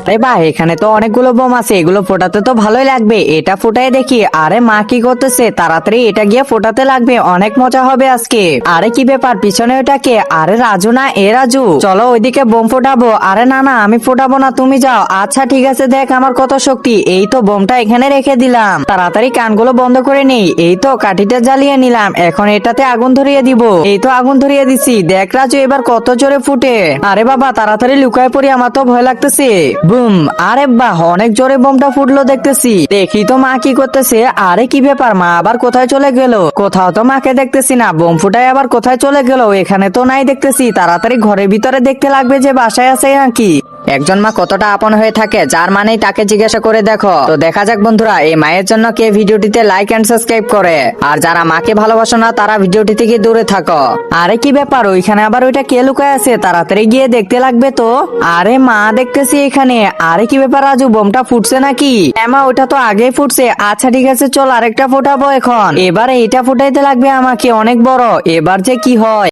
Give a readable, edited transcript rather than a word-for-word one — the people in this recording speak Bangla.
আরে বাহ, এখানে তো অনেকগুলো বোম আছে, এগুলো ফোটাতে তো ভালোই লাগবে। এটা ফোটাই দেখি। আরে মা কি করতেছে? তাড়াতাড়ি এটা গিয়ে ফোটাতে লাগবে, অনেক মজা হবে আজকে। আরে কি ব্যাপার, পিছনে ওটা কে? আরে রাজু না? এ রাজু, চলো ওইদিকে বোম ফোটাবো। আরে না না, আমি ফোটাবো না, তুমি যাও। আচ্ছা ঠিক আছে, দেখ আমার কত শক্তি। এই তো বোমটা এখানে রেখে দিলাম, তাড়াতাড়ি কানগুলো বন্ধ করে নেই। এই তো কাঠিটা জ্বালিয়ে নিলাম, এখন এটাতে আগুন ধরিয়ে দিব। এই তো আগুন ধরিয়ে দিছি, দেখ রাজু এবার কত জোরে ফুটে। আরে বাবা তাড়াতাড়ি লুকায় পড়ি, আমার তো ভয় লাগতেছে। বুম। আরে বাহ, অনেক জোরে বোমটা ফুটলো দেখতেছি। দেখি তো মা কি করতেছে। আরে কি ব্যাপার, মা আবার কোথায় চলে গেল? কোথাও তো মাকে দেখতেছি না, বোম ফুটায় আবার কোথায় চলে গেল? এখানে তো নাই দেখতেছি। তাড়াতাড়ি ঘরের ভিতরে দেখতে লাগবে যে বাসায় আছে নাকি। একজন মা কতটা আপন হয়ে থাকে, যার মানেই তাকে জিজ্ঞাসা করে দেখো। তো দেখা যাক বন্ধুরা, এই মায়ের জন্য কে ভিডিওটিতে লাইক এন্ড সাবস্ক্রাইব করে। আর যারা মাকে ভালোবাসো না, তারা ভিডিওটি থেকে দূরে থাকো। আরে কি ব্যাপার, ওইখানে আবার ওইটা কে লুকায় আছে? তাড়াতাড়ি গিয়ে দেখতে লাগবে তো। আরে মা দেখতেছি এখানে। আরে কি ব্যাপার রাজু, বোমটা ফুটছে নাকি? হ্যাঁ মা, ওইটা তো আগেই ফুটছে। আচ্ছা ঠিক আছে, চল আরেকটা ফোটাবো এখন। এবার এইটা ফুটাইতে লাগবে আমাকে, অনেক বড়। এবার যে কি হয়।